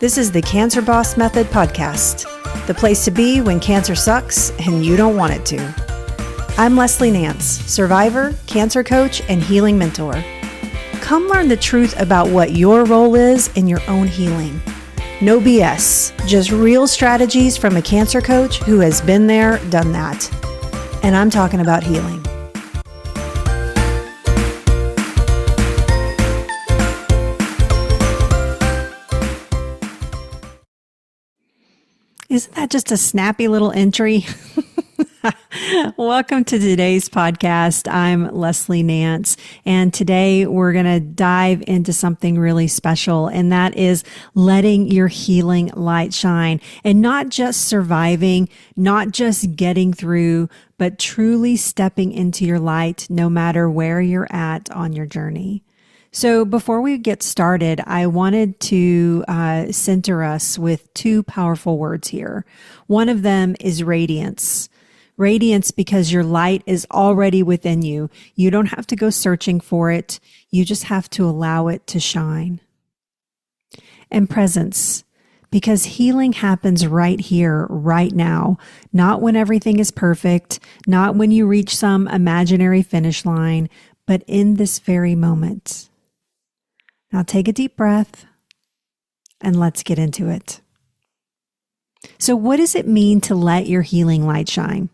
This is the Cancer Boss Method podcast, the place to be when cancer sucks and you don't want it to. I'm Leslie Nance, survivor, cancer coach, and healing mentor. Come learn the truth about what your role is in your own healing. No BS, just real strategies from a cancer coach who has been there, done that. And I'm talking about healing. Isn't that just a snappy little entry? Welcome to today's podcast. I'm Leslie Nance, and today we're going to dive into something really special, and that is letting your healing light shine, and not just surviving, not just getting through, but truly stepping into your light no matter where you're at on your journey. So before we get started, I wanted to center us with two powerful words here. One of them is radiance. Radiance because your light is already within you. You don't have to go searching for it. You just have to allow it to shine. And presence, because healing happens right here, right now, not when everything is perfect, not when you reach some imaginary finish line, but in this very moment. Now take a deep breath and let's get into it. So what does it mean to let your healing light shine?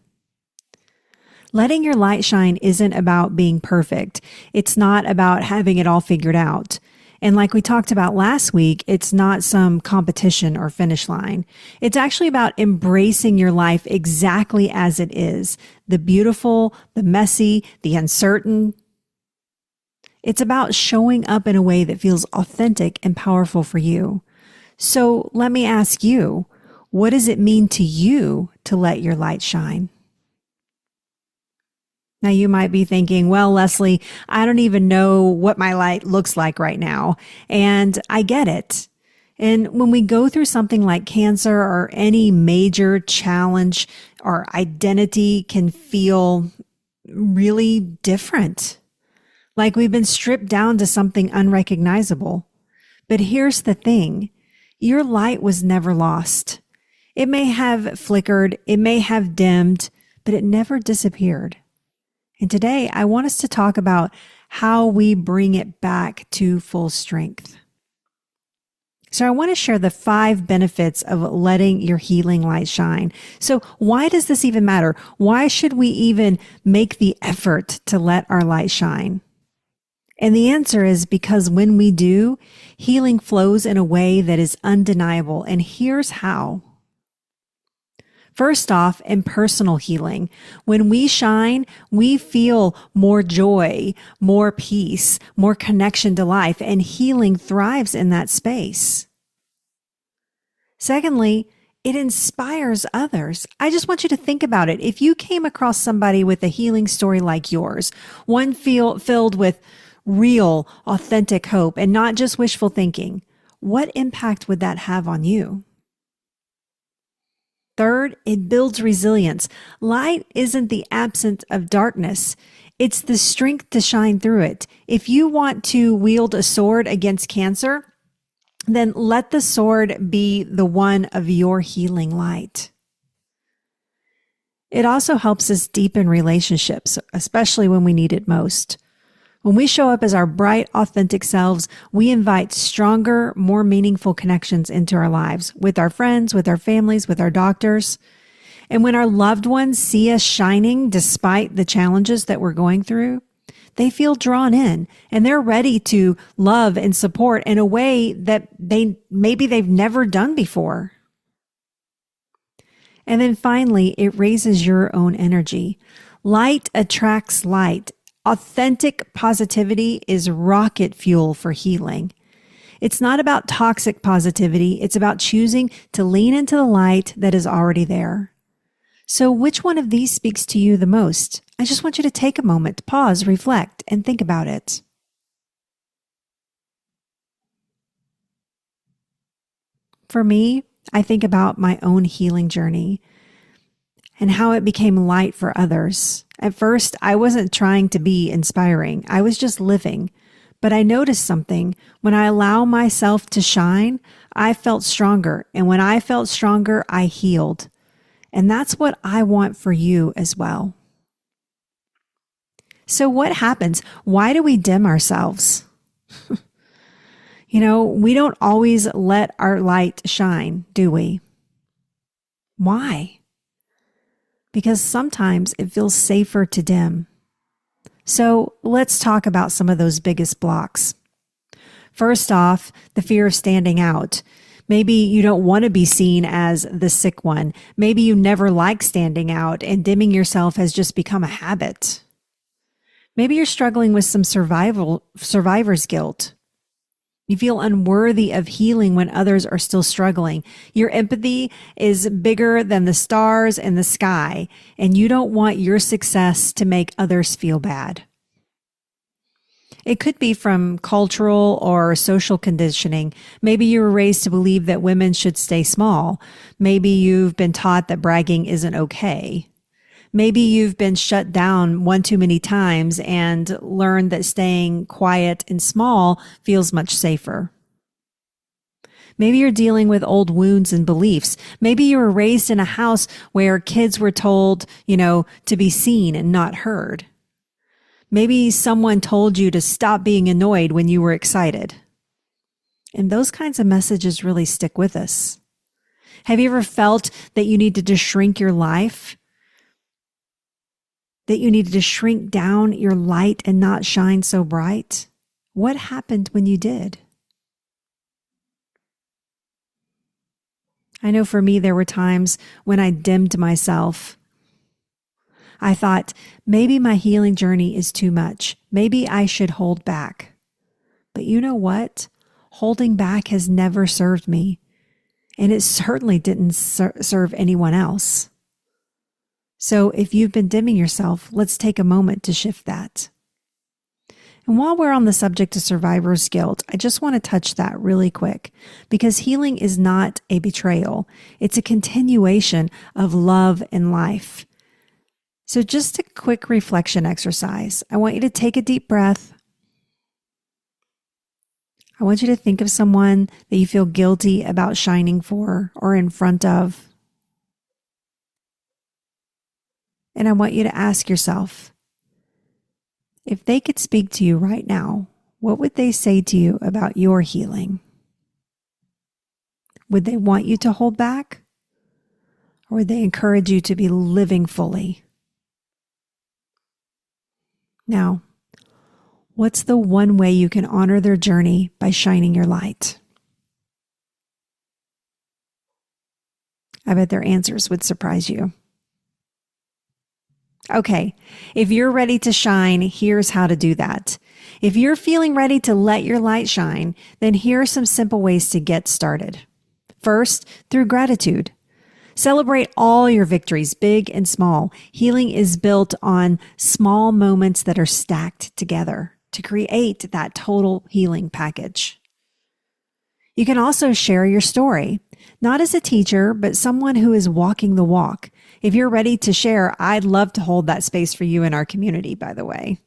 Letting your light shine isn't about being perfect. It's not about having it all figured out. And like we talked about last week, it's not some competition or finish line. It's actually about embracing your life exactly as it is. The beautiful, the messy, the uncertain. It's about showing up in a way that feels authentic and powerful for you. So let me ask you, what does it mean to you to let your light shine? Now you might be thinking, well, Leslie, I don't even know what my light looks like right now. And I get it. And when we go through something like cancer or any major challenge, our identity can feel really different. Like we've been stripped down to something unrecognizable. But here's the thing. Your light was never lost. It may have flickered, it may have dimmed, but it never disappeared. And today I want us to talk about how we bring it back to full strength. So I want to share the 5 benefits of letting your healing light shine. So why does this even matter? Why should we even make the effort to let our light shine? And the answer is because when we do, healing flows in a way that is undeniable. And here's how. First off, in personal healing, when we shine, we feel more joy, more peace, more connection to life, and healing thrives in that space. Secondly, it inspires others. I just want you to think about it. If you came across somebody with a healing story like yours, one filled with real, authentic hope and not just wishful thinking, what impact would that have on you? Third, it builds resilience. Light isn't the absence of darkness. It's the strength to shine through it. If you want to wield a sword against cancer, then let the sword be the one of your healing light. It also helps us deepen relationships, especially when we need it most. When we show up as our bright, authentic selves, we invite stronger, more meaningful connections into our lives with our friends, with our families, with our doctors. And when our loved ones see us shining despite the challenges that we're going through, they feel drawn in and they're ready to love and support in a way that they've never done before. And then finally, it raises your own energy. Light attracts light. Authentic positivity is rocket fuel for healing. It's not about toxic positivity. It's about choosing to lean into the light that is already there. So which one of these speaks to you the most? I just want you to take a moment, pause, reflect, and think about it. For me, I think about my own healing journey and how it became light for others. At first, I wasn't trying to be inspiring. I was just living. But I noticed something. When I allow myself to shine, I felt stronger. And when I felt stronger, I healed. And that's what I want for you as well. So what happens? Why do we dim ourselves? We don't always let our light shine, do we? Why? Because sometimes it feels safer to dim. So let's talk about some of those biggest blocks. First off, the fear of standing out. Maybe you don't want to be seen as the sick one. Maybe you never liked standing out and dimming yourself has just become a habit. Maybe you're struggling with some survivor's guilt. You feel unworthy of healing when others are still struggling. Your empathy is bigger than the stars and the sky, and you don't want your success to make others feel bad. It could be from cultural or social conditioning. Maybe you were raised to believe that women should stay small. Maybe you've been taught that bragging isn't okay. Maybe you've been shut down one too many times and learned that staying quiet and small feels much safer. Maybe you're dealing with old wounds and beliefs. Maybe you were raised in a house where kids were told, to be seen and not heard. Maybe someone told you to stop being annoyed when you were excited. And those kinds of messages really stick with us. Have you ever felt that you needed to shrink your life? That you needed to shrink down your light and not shine so bright? What happened when you did? I know for me, there were times when I dimmed myself. I thought, maybe my healing journey is too much. Maybe I should hold back. But you know what? Holding back has never served me. And it certainly didn't serve anyone else. So if you've been dimming yourself, let's take a moment to shift that. And while we're on the subject of survivor's guilt, I just want to touch that really quick because healing is not a betrayal. It's a continuation of love and life. So just a quick reflection exercise. I want you to take a deep breath. I want you to think of someone that you feel guilty about shining for or in front of. And I want you to ask yourself, if they could speak to you right now, what would they say to you about your healing? Would they want you to hold back? Or would they encourage you to be living fully? Now, what's the one way you can honor their journey by shining your light? I bet their answers would surprise you. Okay, if you're ready to shine, here's how to do that. If you're feeling ready to let your light shine, then here are some simple ways to get started. First, through gratitude. Celebrate all your victories, big and small. Healing is built on small moments that are stacked together to create that total healing package. You can also share your story, not as a teacher, but someone who is walking the walk. If you're ready to share, I'd love to hold that space for you in our community, by the way.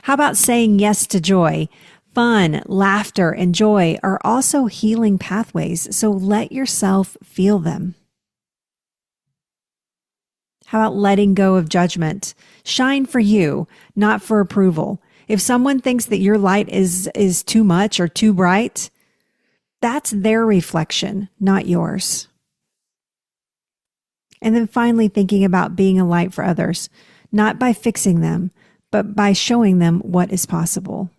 How about saying yes to joy? Fun, laughter, and joy are also healing pathways, so let yourself feel them. How about letting go of judgment? Shine for you, not for approval. If someone thinks that your light is too much or too bright, that's their reflection, not yours. And then finally, thinking about being a light for others, not by fixing them, but by showing them what is possible.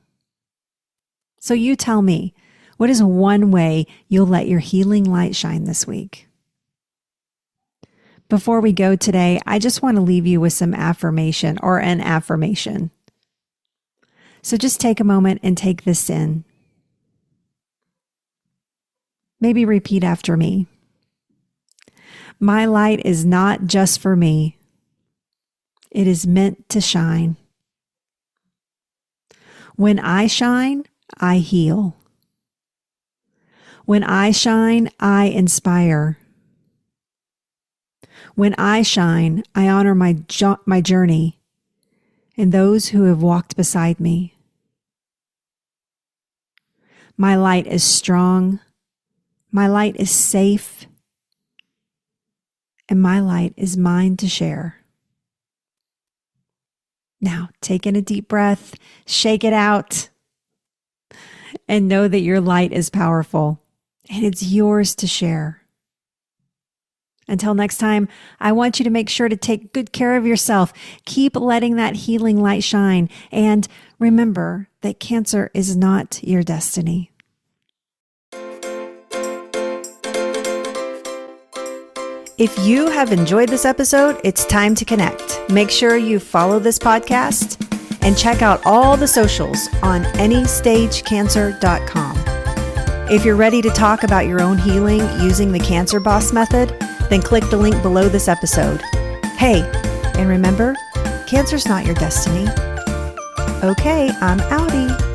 So you tell me, what is one way you'll let your healing light shine this week? Before we go today, I just want to leave you with some affirmation or an affirmation. So just take a moment and take this in. Maybe repeat after me. My light is not just for me. It is meant to shine. When I shine, I heal. When I shine, I inspire. When I shine, I honor my journey and those who have walked beside me. My light is strong. My light is safe. And my light is mine to share. Now, take in a deep breath, shake it out, and know that your light is powerful and it's yours to share. Until next time, I want you to make sure to take good care of yourself. Keep letting that healing light shine. And remember that cancer is not your destiny. If you have enjoyed this episode, it's time to connect. Make sure you follow this podcast and check out all the socials on anystagecancer.com. If you're ready to talk about your own healing using the Cancer Boss method, then click the link below this episode. Hey, and remember, cancer's not your destiny. Okay, I'm outie.